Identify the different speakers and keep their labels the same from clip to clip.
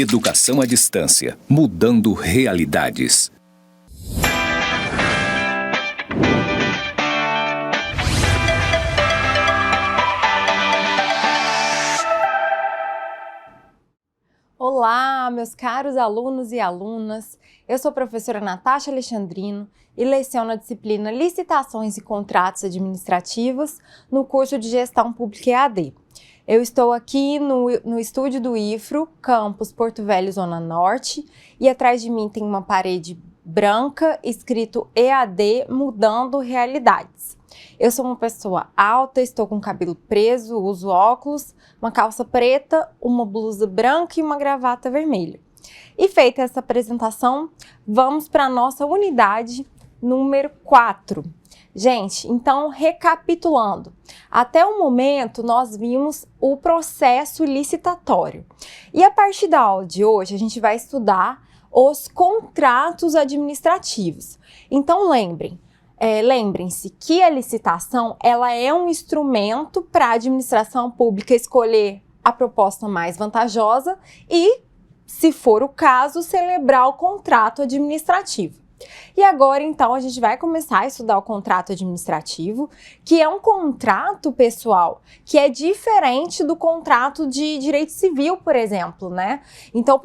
Speaker 1: Educação à distância, mudando realidades.
Speaker 2: Olá, meus caros alunos e alunas. Eu sou a professora Natasha Alexandrino e leciono a disciplina Licitações e Contratos Administrativos no curso de Gestão Pública EAD. Eu estou aqui no estúdio do IFRO, campus Porto Velho, Zona Norte, e atrás de mim tem uma parede branca escrito EAD Mudando Realidades. Eu sou uma pessoa alta, estou com o cabelo preso, uso óculos, uma calça preta, uma blusa branca e uma gravata vermelha. E feita essa apresentação, vamos para a nossa unidade número 4. Gente, então recapitulando, até o momento nós vimos o processo licitatório. E a partir da aula de hoje a gente vai estudar os contratos administrativos. Então lembrem-se que a licitação ela é um instrumento para a administração pública escolher a proposta mais vantajosa e, se for o caso, celebrar o contrato administrativo. E agora, então, a gente vai começar a estudar o contrato administrativo, que é um contrato, pessoal, que é diferente do contrato de direito civil, por exemplo, né? Então,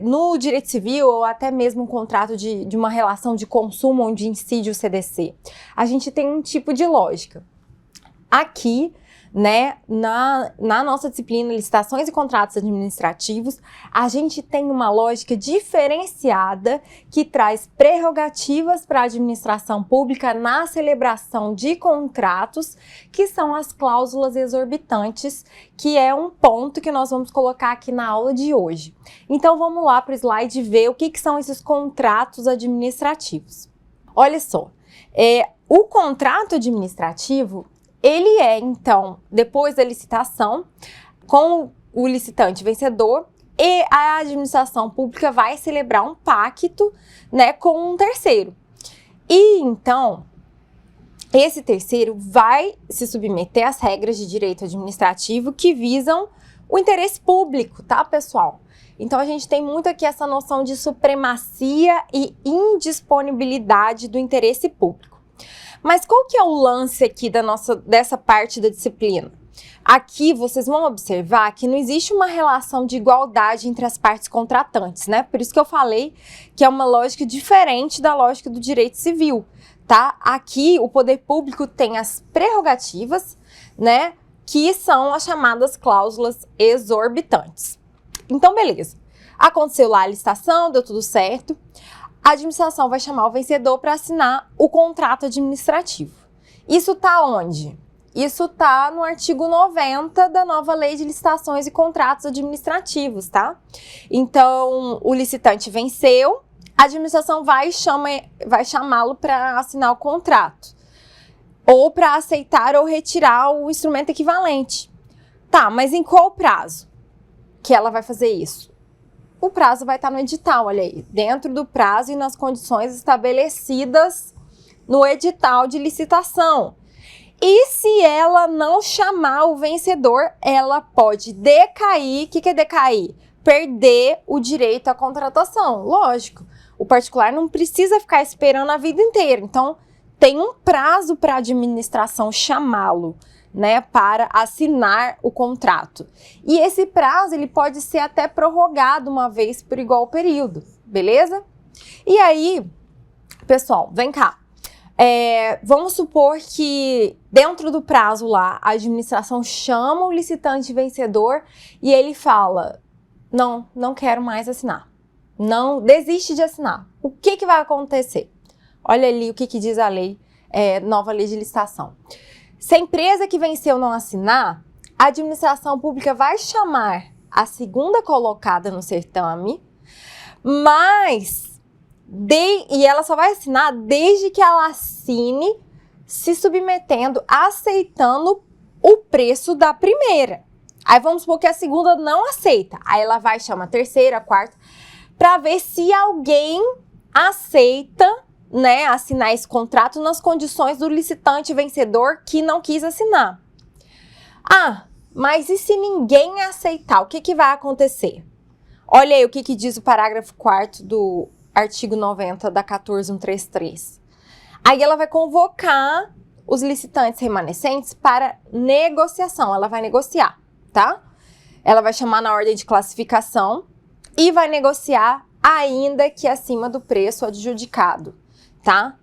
Speaker 2: no direito civil, ou até mesmo um contrato de uma relação de consumo onde incide o CDC, a gente tem um tipo de lógica. Aqui, né, na nossa disciplina Licitações e Contratos Administrativos, a gente tem uma lógica diferenciada que traz prerrogativas para a administração pública na celebração de contratos, que são as cláusulas exorbitantes, que é um ponto que nós vamos colocar aqui na aula de hoje. Então vamos lá para o slide ver o que são esses contratos administrativos. Olha só, o contrato administrativo ele é, então, depois da licitação, com o licitante vencedor, e a administração pública vai celebrar um pacto, né, com um terceiro. E, então, esse terceiro vai se submeter às regras de direito administrativo que visam o interesse público, tá, pessoal? Então, a gente tem muito aqui essa noção de supremacia e indisponibilidade do interesse público. Mas qual que é o lance aqui dessa parte da disciplina? Aqui vocês vão observar que não existe uma relação de igualdade entre as partes contratantes, né? Por isso que eu falei que é uma lógica diferente da lógica do direito civil, tá? Aqui o poder público tem as prerrogativas, né? Que são as chamadas cláusulas exorbitantes. Então, beleza. Aconteceu lá a licitação, deu tudo certo. A administração vai chamar o vencedor para assinar o contrato administrativo. Isso está onde? Isso está no artigo 90 da nova Lei de Licitações e Contratos Administrativos, tá? Então, o licitante venceu, a administração vai chamá-lo para assinar o contrato. Ou para aceitar ou retirar o instrumento equivalente. Tá, mas em qual prazo que ela vai fazer isso? O prazo vai estar no edital, olha aí, dentro do prazo e nas condições estabelecidas no edital de licitação. E se ela não chamar o vencedor, ela pode decair. O que é decair? Perder o direito à contratação. Lógico, o particular não precisa ficar esperando a vida inteira. Então, tem um prazo para a administração chamá-lo, né, para assinar o contrato. E esse prazo ele pode ser até prorrogado uma vez por igual período, beleza? E aí, pessoal, vem cá. Vamos supor que dentro do prazo lá, a administração chama o licitante vencedor e ele fala, não quero mais assinar. Não, desiste de assinar. O que vai acontecer? Olha ali o que diz a lei, nova lei de licitação. Se a empresa que venceu não assinar, a administração pública vai chamar a segunda colocada no certame, e ela só vai assinar desde que ela assine se submetendo, aceitando o preço da primeira. Aí vamos supor que a segunda não aceita. Aí ela vai chamar a terceira, a quarta, para ver se alguém aceita, né, assinar esse contrato nas condições do licitante vencedor que não quis assinar. Ah, mas e se ninguém aceitar? O que vai acontecer? Olha aí o que diz o parágrafo 4º do artigo 90 da 14133. Aí ela vai convocar os licitantes remanescentes para negociação. Ela vai negociar, tá? Ela vai chamar na ordem de classificação e vai negociar ainda que acima do preço adjudicado, tá?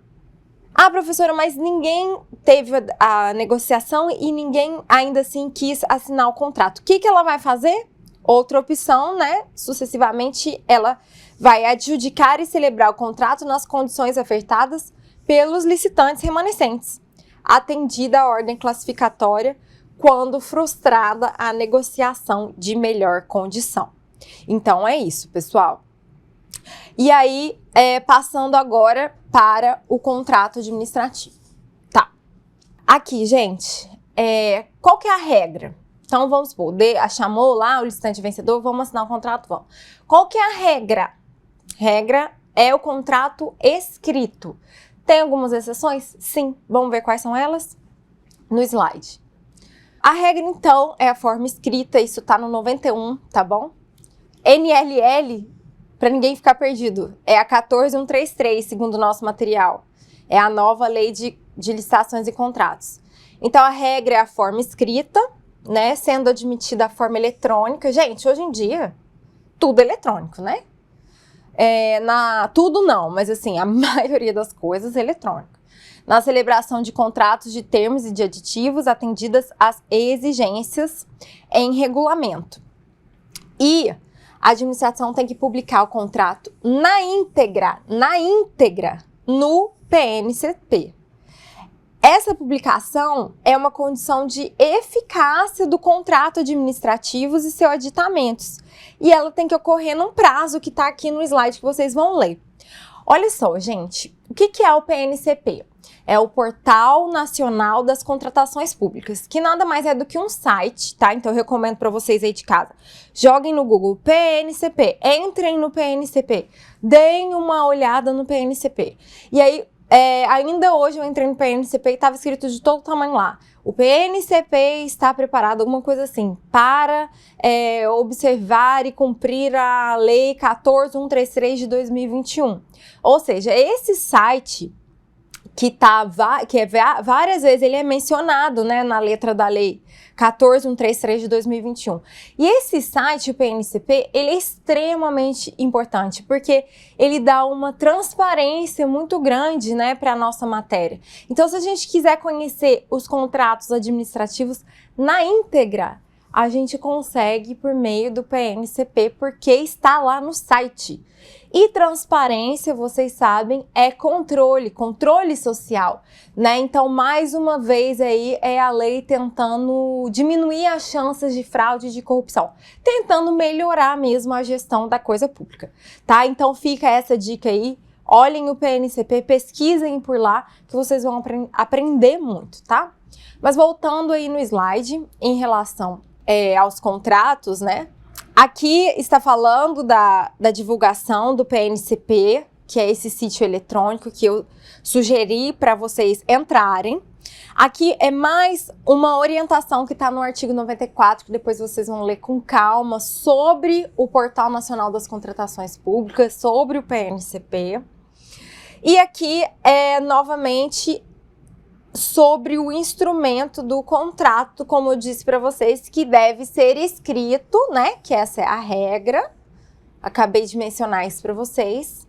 Speaker 2: Ah, professora, mas ninguém teve a negociação e ninguém ainda assim quis assinar o contrato. O que ela vai fazer? Outra opção, né? Sucessivamente, ela vai adjudicar e celebrar o contrato nas condições ofertadas pelos licitantes remanescentes, atendida a ordem classificatória quando frustrada a negociação de melhor condição. Então, é isso, pessoal. E aí, passando agora para o contrato administrativo. Tá. Aqui, gente, qual que é a regra? Então, vamos supor, chamou lá o licitante vencedor, vamos assinar o contrato, vamos. Qual que é a regra? Regra é o contrato escrito. Tem algumas exceções? Sim. Vamos ver quais são elas? No slide. A regra, então, é a forma escrita, isso tá no 91, tá bom? NLL, para ninguém ficar perdido, é a 14133, segundo o nosso material. É a nova lei de licitações e contratos. Então, a regra é a forma escrita, né? Sendo admitida a forma eletrônica. Gente, hoje em dia, tudo é eletrônico, né? Tudo não, mas assim, a maioria das coisas é eletrônica. Na celebração de contratos de termos e de aditivos atendidas às exigências em regulamento. E a administração tem que publicar o contrato na íntegra, no PNCP. Essa publicação é uma condição de eficácia do contrato administrativo e seus aditamentos. E ela tem que ocorrer num prazo que está aqui no slide que vocês vão ler. Olha só, gente, o que é o PNCP? É o Portal Nacional das Contratações Públicas, que nada mais é do que um site, tá? Então eu recomendo para vocês aí de casa. Joguem no Google PNCP, entrem no PNCP, deem uma olhada no PNCP. E aí, ainda hoje eu entrei no PNCP e estava escrito de todo tamanho lá. O PNCP está preparado, alguma coisa assim, para observar e cumprir a Lei 14133 de 2021. Ou seja, esse site várias vezes ele é mencionado, né, na letra da Lei 14133 de 2021. E esse site, o PNCP, ele é extremamente importante, porque ele dá uma transparência muito grande, né, para a nossa matéria. Então, se a gente quiser conhecer os contratos administrativos na íntegra, a gente consegue por meio do PNCP, porque está lá no site. E transparência, vocês sabem, é controle social, né? Então, mais uma vez aí é a lei tentando diminuir as chances de fraude e de corrupção, tentando melhorar mesmo a gestão da coisa pública, tá? Então, fica essa dica aí, olhem o PNCP, pesquisem por lá, que vocês vão aprender muito, tá? Mas voltando aí no slide, em relação aos contratos, né? Aqui está falando da divulgação do PNCP, que é esse sítio eletrônico que eu sugeri para vocês entrarem. Aqui é mais uma orientação que está no artigo 94, que depois vocês vão ler com calma, sobre o Portal Nacional das Contratações Públicas, sobre o PNCP. E aqui novamente sobre o instrumento do contrato, como eu disse para vocês, que deve ser escrito, né? Que essa é a regra. Acabei de mencionar isso para vocês.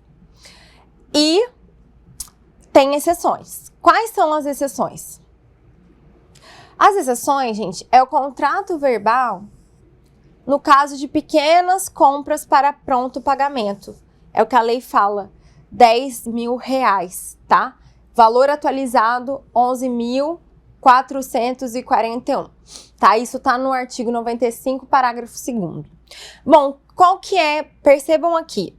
Speaker 2: E tem exceções. Quais são as exceções? As exceções, gente, é o contrato verbal no caso de pequenas compras para pronto pagamento. É o que a lei fala, R$10.000, tá? Valor atualizado, 11.441, tá? Isso tá no artigo 95, parágrafo 2º. Bom, qual que é? Percebam aqui,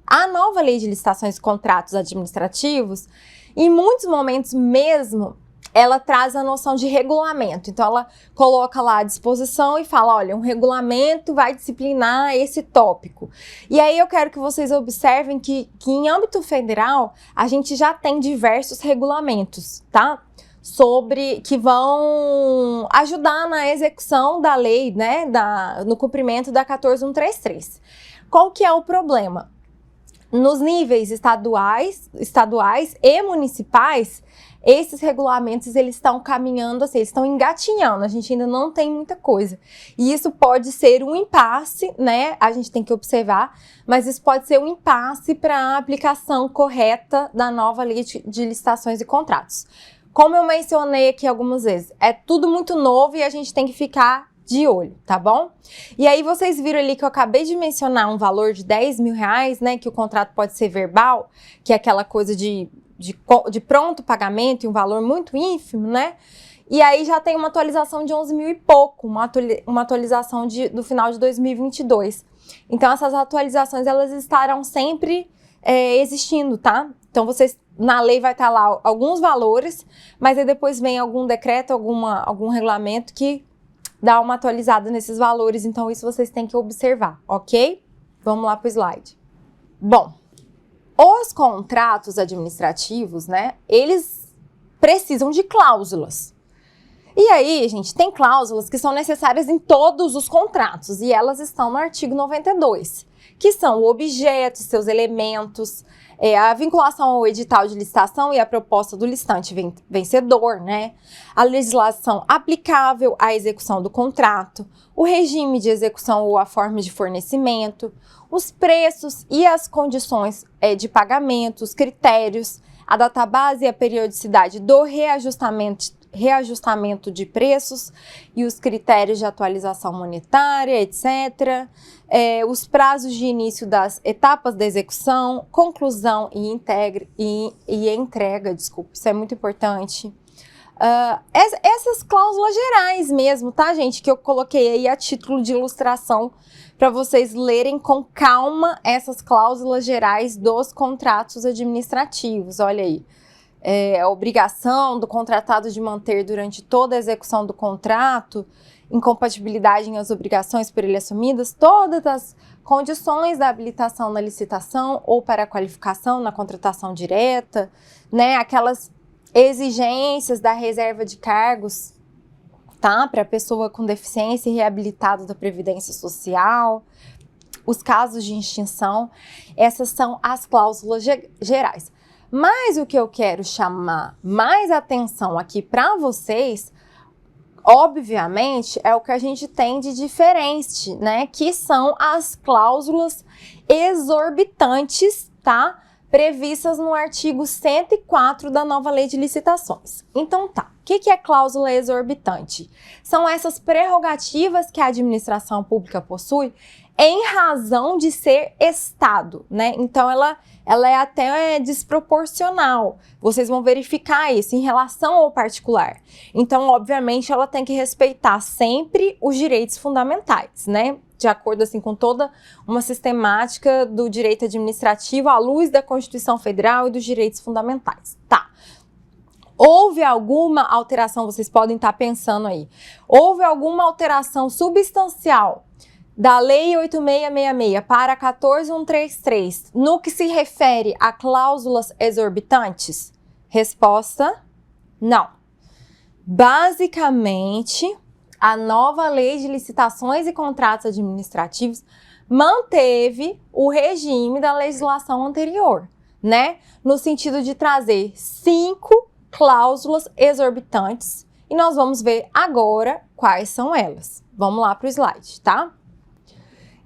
Speaker 2: a nova lei de licitações e contratos administrativos, em muitos momentos mesmo, ela traz a noção de regulamento. Então, ela coloca lá à disposição e fala, olha, um regulamento vai disciplinar esse tópico. E aí eu quero que vocês observem que em âmbito federal, a gente já tem diversos regulamentos, tá? que vão ajudar na execução da lei, né, no cumprimento da 14.133. Qual que é o problema? Nos níveis estaduais e municipais, esses regulamentos, eles estão caminhando assim, eles estão engatinhando, a gente ainda não tem muita coisa. E isso pode ser um impasse, né? A gente tem que observar, mas isso pode ser um impasse para a aplicação correta da nova lei de licitações e contratos. Como eu mencionei aqui algumas vezes, é tudo muito novo e a gente tem que ficar de olho, tá bom? E aí vocês viram ali que eu acabei de mencionar um valor de R$10.000, né? Que o contrato pode ser verbal, que é aquela coisa de pronto pagamento e um valor muito ínfimo, né? E aí já tem uma atualização de 11 mil e pouco, uma atualização do final de 2022. Então essas atualizações, elas estarão sempre existindo, tá? Então na lei vai estar lá alguns valores, mas aí depois vem algum decreto, algum regulamento que dá uma atualizada nesses valores, então isso vocês têm que observar, ok? Vamos lá para o slide. Bom, os contratos administrativos, né, eles precisam de cláusulas. E aí, gente, tem cláusulas que são necessárias em todos os contratos, e elas estão no artigo 92, que são o objeto, seus elementos, a vinculação ao edital de licitação e a proposta do licitante vencedor, né? A legislação aplicável à execução do contrato, o regime de execução ou a forma de fornecimento, os preços e as condições de pagamento, os critérios, a database e a periodicidade do reajustamento de preços e os critérios de atualização monetária, etc. Os prazos de início das etapas da execução, conclusão e entrega, desculpa, isso é muito importante. Essas cláusulas gerais mesmo, tá, gente? Que eu coloquei aí a título de ilustração para vocês lerem com calma essas cláusulas gerais dos contratos administrativos, olha aí. A obrigação do contratado de manter durante toda a execução do contrato, incompatibilidade em as obrigações por ele assumidas, todas as condições da habilitação na licitação ou para a qualificação na contratação direta, né? Aquelas exigências da reserva de cargos, tá? Para a pessoa com deficiência e reabilitado da Previdência Social, os casos de extinção, essas são as cláusulas gerais. Mas o que eu quero chamar mais atenção aqui para vocês, obviamente, é o que a gente tem de diferente, né? Que são as cláusulas exorbitantes, tá? Previstas no artigo 104 da nova lei de licitações. Então tá, o que é cláusula exorbitante? São essas prerrogativas que a administração pública possui em razão de ser Estado, né? Então ela é até desproporcional. Vocês vão verificar isso em relação ao particular. Então, obviamente, ela tem que respeitar sempre os direitos fundamentais, né? De acordo assim com toda uma sistemática do direito administrativo à luz da Constituição Federal e dos direitos fundamentais. Tá. Houve alguma alteração, vocês podem estar pensando aí, houve alguma alteração substancial da Lei 8666 para 14.133 no que se refere a cláusulas exorbitantes? Resposta, não. Basicamente, a nova Lei de Licitações e Contratos Administrativos manteve o regime da legislação anterior, né? No sentido de trazer 5 cláusulas exorbitantes e nós vamos ver agora quais são elas. Vamos lá para o slide, tá?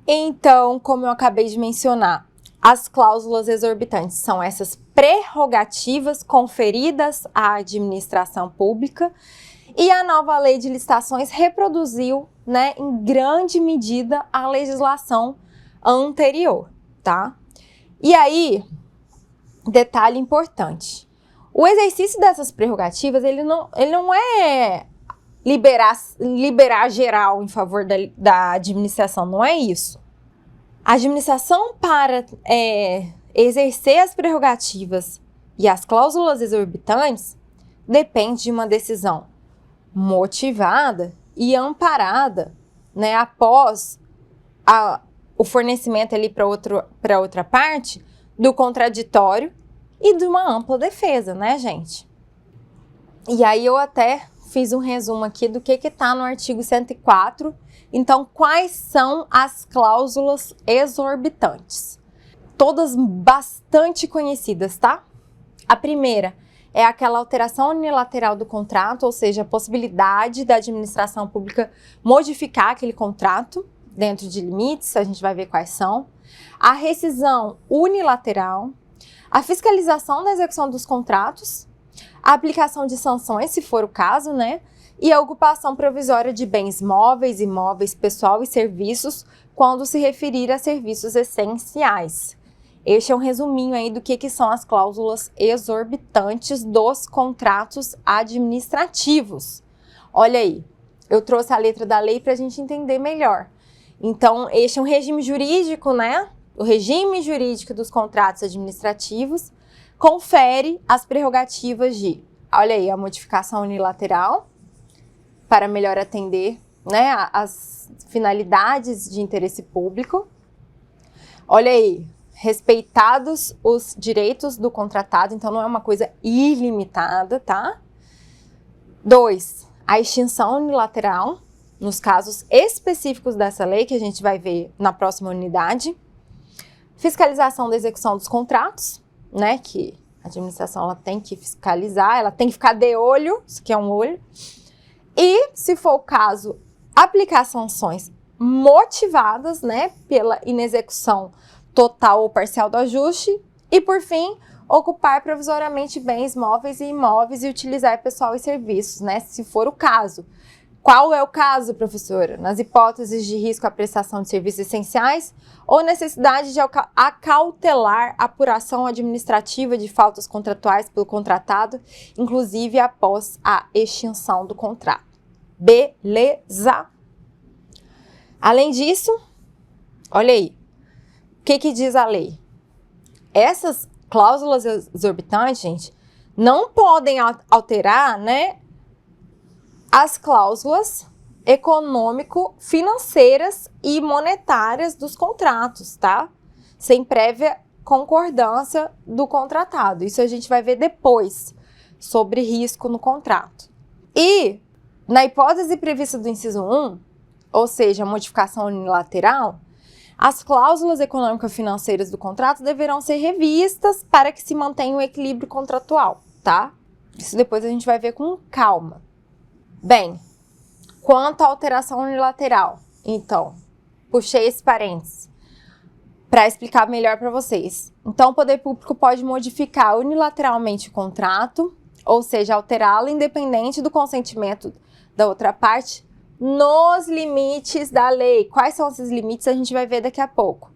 Speaker 2: Então, como eu acabei de mencionar, as cláusulas exorbitantes são essas prerrogativas conferidas à administração pública e a nova lei de licitações reproduziu, né, em grande medida a legislação anterior, tá? E aí, detalhe importante, o exercício dessas prerrogativas, ele não é liberar geral em favor da administração, não é isso. A administração, para exercer as prerrogativas e as cláusulas exorbitantes, depende de uma decisão motivada e amparada, né, após o fornecimento ali para outra parte do contraditório e de uma ampla defesa, né, gente? E aí eu até fiz um resumo aqui do que está no artigo 104. Então, quais são as cláusulas exorbitantes? Todas bastante conhecidas, tá? A primeira é aquela alteração unilateral do contrato, ou seja, a possibilidade da administração pública modificar aquele contrato dentro de limites, a gente vai ver quais são. A rescisão unilateral, a fiscalização da execução dos contratos, a aplicação de sanções, se for o caso, né? E a ocupação provisória de bens móveis, imóveis, pessoal e serviços, quando se referir a serviços essenciais. Este é um resuminho aí do que são as cláusulas exorbitantes dos contratos administrativos. Olha aí, eu trouxe a letra da lei para a gente entender melhor. Então, este é um regime jurídico, né? O regime jurídico dos contratos administrativos confere as prerrogativas de, olha aí, a modificação unilateral para melhor atender, né, as finalidades de interesse público. Olha aí, respeitados os direitos do contratado, então não é uma coisa ilimitada, tá? 2, a extinção unilateral, nos casos específicos dessa lei, que a gente vai ver na próxima unidade. Fiscalização da execução dos contratos, né, que a administração ela tem que fiscalizar, ela tem que ficar de olho, isso aqui é um olho. E, se for o caso, aplicar sanções motivadas, né, pela inexecução total ou parcial do ajuste. E, por fim, ocupar provisoriamente bens móveis e imóveis e utilizar pessoal e serviços, né, se for o caso. Qual é o caso, professora? Nas hipóteses de risco à prestação de serviços essenciais ou necessidade de acautelar a apuração administrativa de faltas contratuais pelo contratado, inclusive após a extinção do contrato. Beleza? Além disso, olha aí, o que diz a lei? Essas cláusulas exorbitantes, gente, não podem alterar, né, as cláusulas econômico-financeiras e monetárias dos contratos, tá? Sem prévia concordância do contratado. Isso a gente vai ver depois, sobre risco no contrato. E, na hipótese prevista do inciso 1, ou seja, a modificação unilateral, as cláusulas econômico-financeiras do contrato deverão ser revistas para que se mantenha o equilíbrio contratual, tá? Isso depois a gente vai ver com calma. Bem, quanto à alteração unilateral, então, puxei esse parênteses para explicar melhor para vocês. Então, o poder público pode modificar unilateralmente o contrato, ou seja, alterá-lo independente do consentimento da outra parte, nos limites da lei. Quais são esses limites? A gente vai ver daqui a pouco.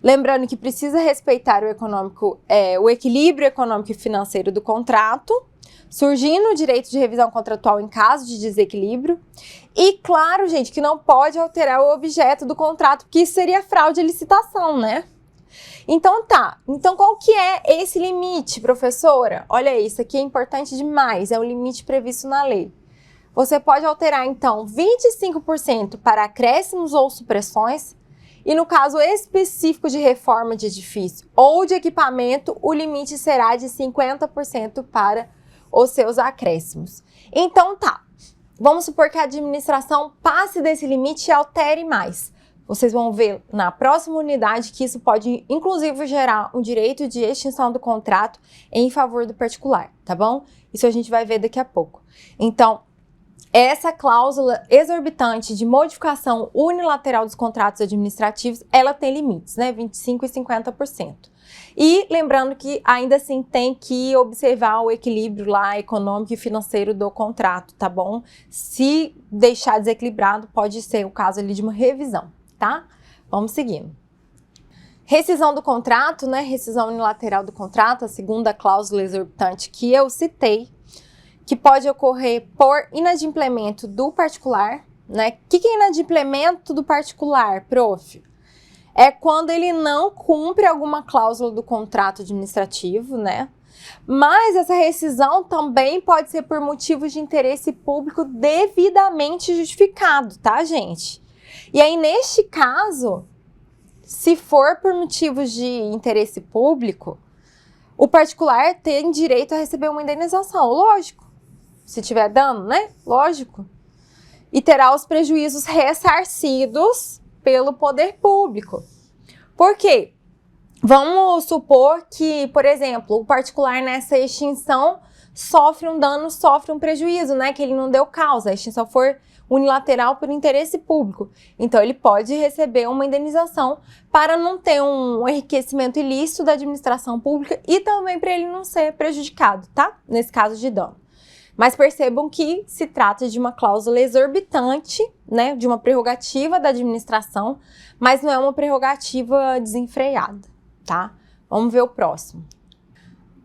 Speaker 2: Lembrando que precisa respeitar o equilíbrio econômico e financeiro do contrato, surgindo o direito de revisão contratual em caso de desequilíbrio. E claro, gente, que não pode alterar o objeto do contrato, porque isso seria fraude à licitação, né? Então tá, então qual que é esse limite, professora? Olha isso aqui é importante demais, é o limite previsto na lei. Você pode alterar, então, 25% para acréscimos ou supressões, e no caso específico de reforma de edifício ou de equipamento, o limite será de 50% para os seus acréscimos. Então tá, vamos supor que a administração passe desse limite e altere mais. Vocês vão ver na próxima unidade que isso pode, inclusive, gerar um direito de extinção do contrato em favor do particular, tá bom? Isso a gente vai ver daqui a pouco. Então, essa cláusula exorbitante de modificação unilateral dos contratos administrativos, ela tem limites, né? 25% e 50%. E lembrando que ainda assim tem que observar o equilíbrio lá econômico e financeiro do contrato, tá bom? Se deixar desequilibrado, pode ser o caso ali de uma revisão, tá? Vamos seguindo. Rescisão do contrato, né? Rescisão unilateral do contrato, a segunda cláusula exorbitante que eu citei, que pode ocorrer por inadimplemento do particular, né? O que é inadimplemento do particular, prof? É quando ele não cumpre alguma cláusula do contrato administrativo, né? Mas essa rescisão também pode ser por motivos de interesse público devidamente justificado, tá, gente? E aí, neste caso, se for por motivos de interesse público, o particular tem direito a receber uma indenização, lógico. se tiver dano, né? Lógico. E terá os prejuízos ressarcidos pelo poder público. Por quê? Vamos supor que, por exemplo, o particular nessa extinção sofre um dano, sofre um prejuízo, né? Que ele não deu causa, a extinção for unilateral por interesse público. Então, ele pode receber uma indenização para não ter um enriquecimento ilícito da administração pública e também para ele não ser prejudicado, tá? Nesse caso de dano. Mas percebam que se trata de uma cláusula exorbitante, né? De uma prerrogativa da administração, mas não é uma prerrogativa desenfreada, tá? Vamos ver o próximo.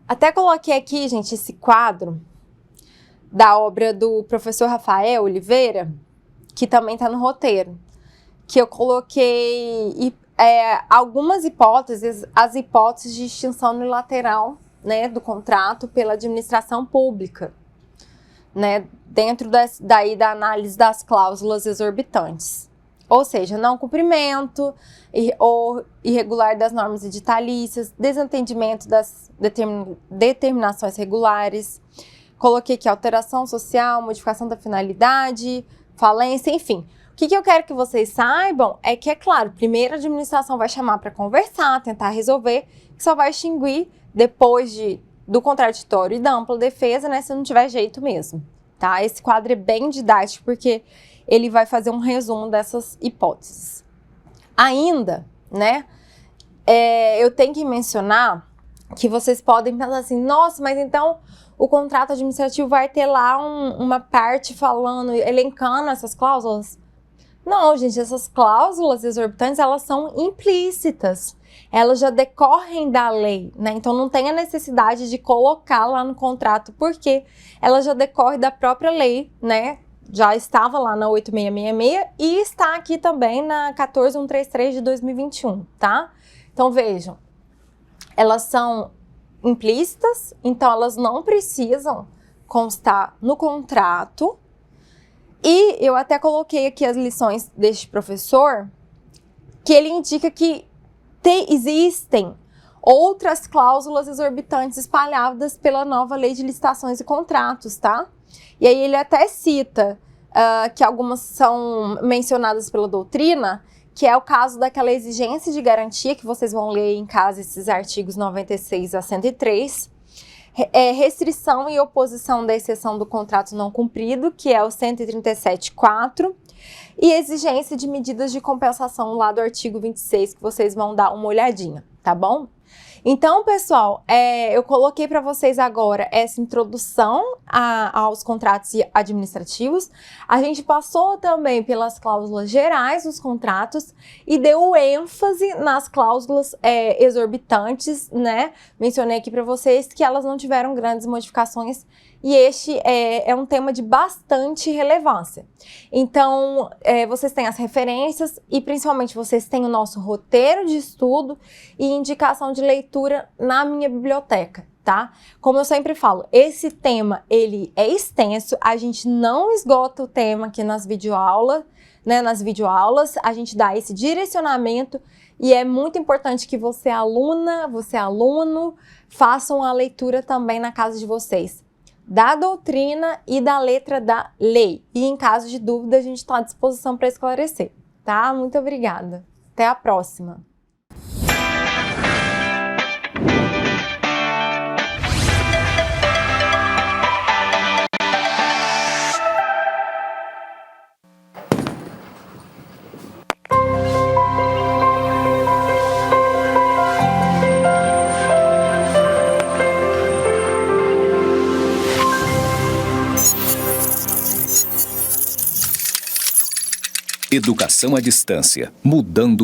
Speaker 2: Até coloquei aqui, gente, esse quadro da obra do professor Rafael Oliveira, que também está no roteiro, que eu coloquei algumas hipóteses, as hipóteses de extinção unilateral, né, do contrato pela administração pública, né, dentro daí da análise das cláusulas exorbitantes. Ou seja, não cumprimento ou irregular das normas editalícias, desentendimento das determinações regulares. Coloquei aqui alteração social, modificação da finalidade, falência, enfim. O que eu quero que vocês saibam é que, é claro, primeiro a administração vai chamar para conversar, tentar resolver, que só vai extinguir depois do contraditório e da ampla defesa, né, se não tiver jeito mesmo, tá? Esse quadro é bem didático porque ele vai fazer um resumo dessas hipóteses. Ainda, né, eu tenho que mencionar que vocês podem pensar assim, nossa, mas então o contrato administrativo vai ter lá uma parte falando, elencando essas cláusulas? Não, gente, essas cláusulas exorbitantes, elas são implícitas. Elas já decorrem da lei, né? Então não tem a necessidade de colocar lá no contrato, porque ela já decorre da própria lei, né? Já estava lá na 8666 e está aqui também na 14133 de 2021, tá? Então vejam, elas são implícitas, então elas não precisam constar no contrato. E eu até coloquei aqui as lições deste professor, que ele indica que existem outras cláusulas exorbitantes espalhadas pela nova lei de licitações e contratos, tá? E aí ele até cita que algumas são mencionadas pela doutrina, que é o caso daquela exigência de garantia, que vocês vão ler em casa esses artigos 96 a 103, restrição e oposição da exceção do contrato não cumprido, que é o 137.4, e exigência de medidas de compensação lá do artigo 26, que vocês vão dar uma olhadinha, tá bom? Então, pessoal, eu coloquei para vocês agora essa introdução aos contratos administrativos. A gente passou também pelas cláusulas gerais dos contratos e deu ênfase nas cláusulas exorbitantes, né? Mencionei aqui para vocês que elas não tiveram grandes modificações e este é um tema de bastante relevância. Então, vocês têm as referências e principalmente vocês têm o nosso roteiro de estudo e indicação de leitura na minha biblioteca, tá? Como eu sempre falo, esse tema, ele é extenso, a gente não esgota o tema aqui nas videoaulas, né? Nas videoaulas, a gente dá esse direcionamento e é muito importante que você, aluna, você, aluno, façam a leitura também na casa de vocês, da doutrina e da letra da lei. E em caso de dúvida, a gente está à disposição para esclarecer, tá? Muito obrigada. Até a próxima.
Speaker 1: Educação à distância, mudando